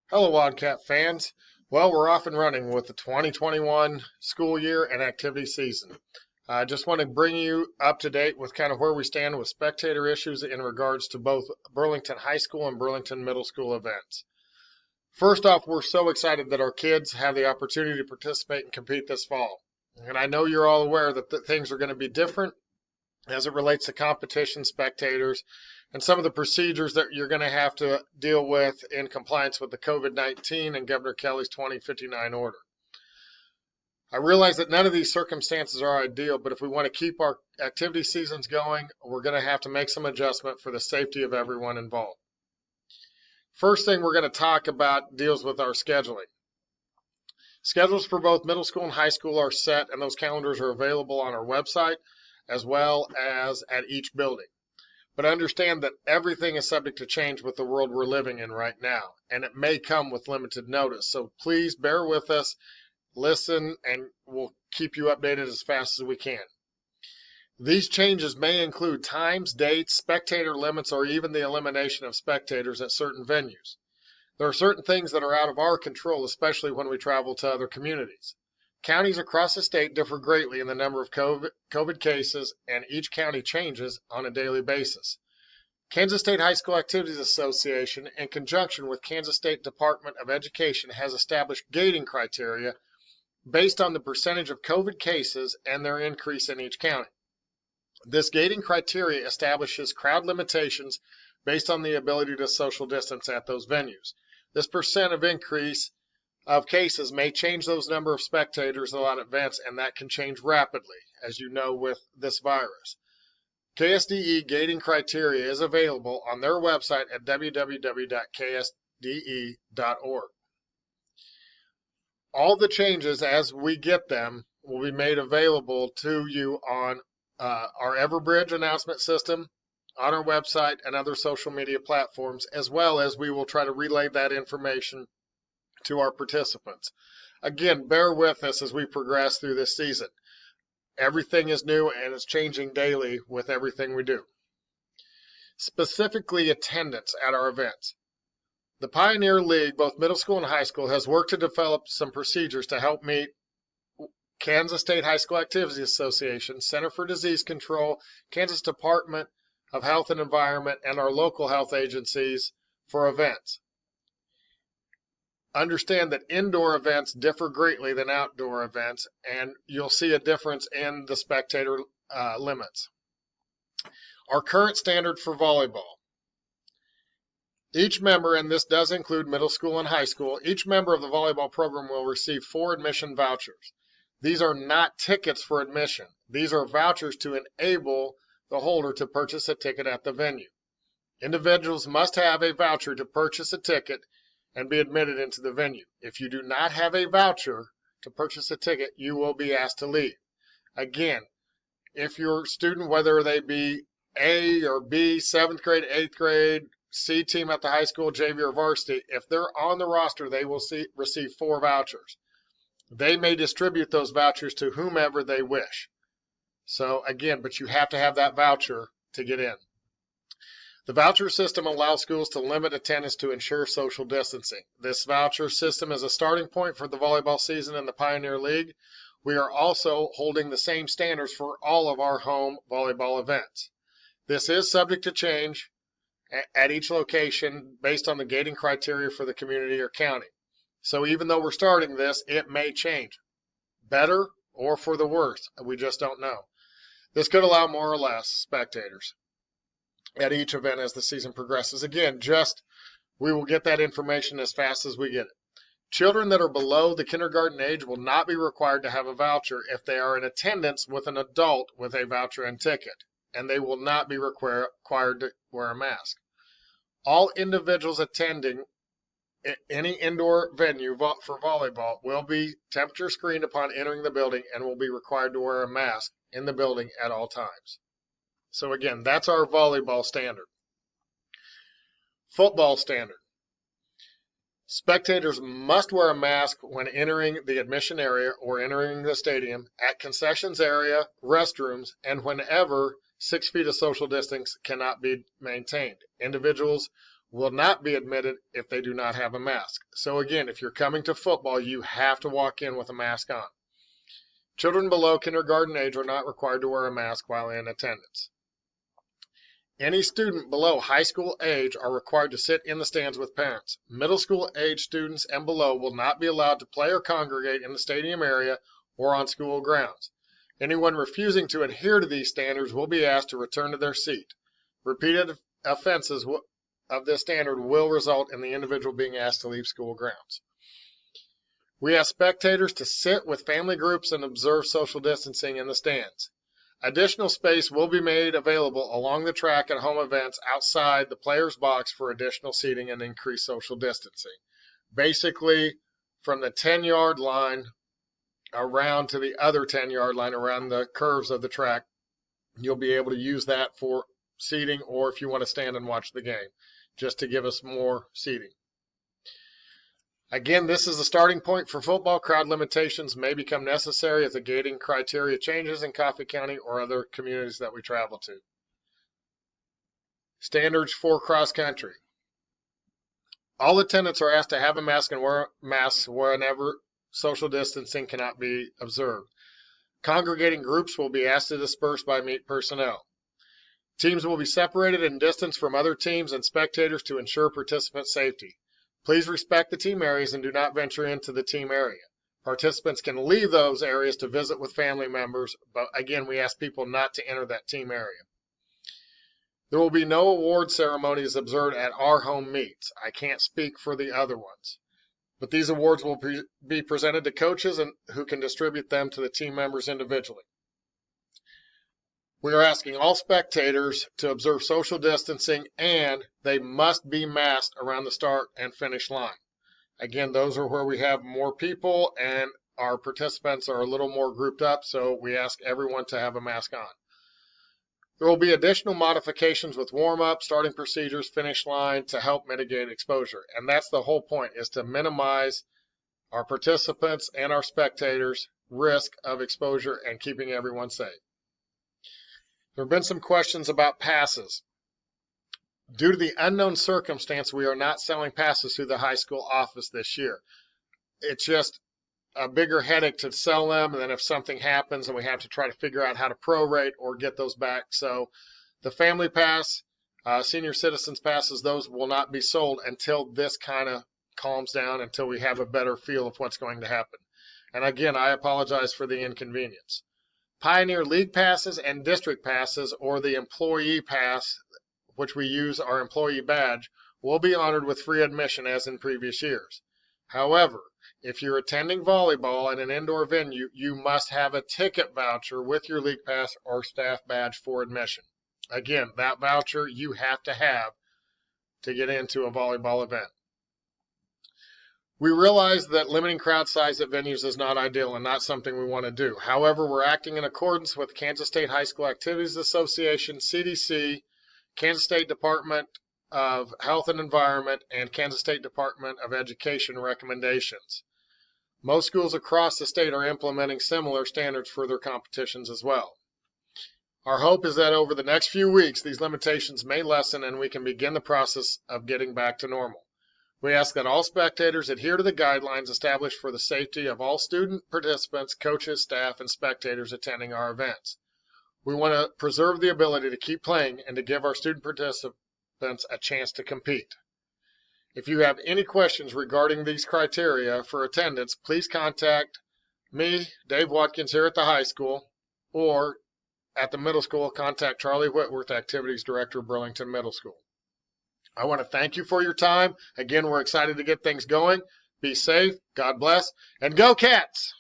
Hello, Wildcat fans. Well, we're off and running with the 2021 school year and activity season. I just want to bring you up to date with kind of where we stand with spectator issues in regards to both Burlington High School and Burlington Middle School events. First off, we're so excited that our kids have the opportunity to participate and compete this fall. And I know you're all aware that things are going to be different as it relates to competition, spectators, and some of the procedures that you're going to have to deal with in compliance with the COVID-19 and Governor Kelly's 2059 order. I realize that none of these circumstances are ideal, but if we want to keep our activity seasons going, we're going to have to make some adjustment for the safety of everyone involved. First thing we're going to talk about deals with our scheduling. Schedules for both middle school and high school are set, and those calendars are available on our website as well as at each building. But understand that everything is subject to change with the world we're living in right now, and it may come with limited notice. So please bear with us, listen, and we'll keep you updated as fast as we can. These changes may include times, dates, spectator limits, or even the elimination of spectators at certain venues. There are certain things that are out of our control, especially when we travel to other communities. Counties across the state differ greatly in the number of COVID cases, and each county changes on a daily basis. Kansas State High School Activities Association, in conjunction with Kansas State Department of Education, has established gating criteria based on the percentage of COVID cases and their increase in each county. This gating criteria establishes crowd limitations based on the ability to social distance at those venues. This percent of increase of cases may change those number of spectators allowed at events, and that can change rapidly, as you know, with this virus. KSDE gating criteria is available on their website at www.ksde.org. All the changes, as we get them, will be made available to you on our Everbridge announcement system, on our website, and other social media platforms, as well as we will try to relay that information to our participants. Again, bear with us as we progress through this season. Everything is new and it's changing daily with everything we do. Specifically, attendance at our events. The Pioneer League, both middle school and high school, has worked to develop some procedures to help meet Kansas State High School Activities Association, Center for Disease Control, Kansas Department of Health and Environment, and our local health agencies for events. Understand that indoor events differ greatly than outdoor events, and you'll see a difference in the spectator limits. Our current standard for volleyball. Each member, and this does include middle school and high school, each member of the volleyball program will receive 4 admission vouchers. These are not tickets for admission. These are vouchers to enable the holder to purchase a ticket at the venue. Individuals must have a voucher to purchase a ticket and be admitted into the venue. If you do not have a voucher to purchase a ticket, you will be asked to leave. Again, if your student, whether they be A or B, 7th grade, 8th grade, C team at the high school, JV or varsity, if they're on the roster, they will receive 4 vouchers. They may distribute those vouchers to whomever they wish. So again, but you have to have that voucher to get in. The voucher system allows schools to limit attendance to ensure social distancing. This voucher system is a starting point for the volleyball season in the Pioneer League. We are also holding the same standards for all of our home volleyball events. This is subject to change at each location based on the gating criteria for the community or county. So even though we're starting this, it may change, better or for the worse. We just don't know. This could allow more or less spectators at each event as the season progresses. Again, we will get that information as fast as we get it. Children that are below the kindergarten age will not be required to have a voucher if they are in attendance with an adult with a voucher and ticket, and they will not be required to wear a mask. All individuals attending any indoor venue for volleyball will be temperature screened upon entering the building and will be required to wear a mask in the building at all times. So again, that's our volleyball standard. Football standard. Spectators must wear a mask when entering the admission area or entering the stadium, at concessions area, restrooms, and whenever 6 feet of social distance cannot be maintained. Individuals will not be admitted if they do not have a mask. So again, if you're coming to football, you have to walk in with a mask on. Children below kindergarten age are not required to wear a mask while in attendance. Any student below high school age are required to sit in the stands with parents. Middle school age students and below will not be allowed to play or congregate in the stadium area or on school grounds. Anyone refusing to adhere to these standards will be asked to return to their seat. Repeated offenses of this standard will result in the individual being asked to leave school grounds. We ask spectators to sit with family groups and observe social distancing in the stands. Additional space will be made available along the track at home events outside the player's box for additional seating and increased social distancing. Basically, from the 10-yard line around to the other 10-yard line around the curves of the track, you'll be able to use that for seating, or if you want to stand and watch the game, just to give us more seating. Again, this is the starting point for football. Crowd limitations may become necessary if the gating criteria changes in Coffee County or other communities that we travel to. Standards for cross country. All attendants are asked to have a mask and wear masks whenever social distancing cannot be observed. Congregating groups will be asked to disperse by meet personnel. Teams will be separated in distance from other teams and spectators to ensure participant safety. Please respect the team areas and do not venture into the team area. Participants can leave those areas to visit with family members, but again, we ask people not to enter that team area. There will be no award ceremonies observed at our home meets. I can't speak for the other ones, but these awards will be presented to coaches and who can distribute them to the team members individually. We are asking all spectators to observe social distancing, and they must be masked around the start and finish line. Again, those are where we have more people and our participants are a little more grouped up, so we ask everyone to have a mask on. There will be additional modifications with warm-up, starting procedures, finish line to help mitigate exposure. And that's the whole point, is to minimize our participants and our spectators' risk of exposure and keeping everyone safe. There have been some questions about passes. Due to the unknown circumstance, we are not selling passes through the high school office this year. It's just a bigger headache to sell them, and then if something happens and we have to try to figure out how to prorate or get those back. So the family pass, senior citizens passes, those will not be sold until this kind of calms down, until we have a better feel of what's going to happen. And again, I apologize for the inconvenience. Pioneer League passes and district passes, or the employee pass, which we use our employee badge, will be honored with free admission as in previous years. However, if you're attending volleyball at an indoor venue, you must have a ticket voucher with your league pass or staff badge for admission. Again, that voucher you have to get into a volleyball event. We realize that limiting crowd size at venues is not ideal and not something we want to do. However, we're acting in accordance with Kansas State High School Activities Association, CDC, Kansas State Department of Health and Environment, and Kansas State Department of Education recommendations. Most schools across the state are implementing similar standards for their competitions as well. Our hope is that over the next few weeks, these limitations may lessen and we can begin the process of getting back to normal. We ask that all spectators adhere to the guidelines established for the safety of all student participants, coaches, staff, and spectators attending our events. We want to preserve the ability to keep playing and to give our student participants a chance to compete. If you have any questions regarding these criteria for attendance, please contact me, Dave Watkins, here at the high school, or at the middle school, contact Charlie Whitworth, Activities Director, Burlington Middle School. I want to thank you for your time. Again, we're excited to get things going. Be safe, God bless, and go Cats!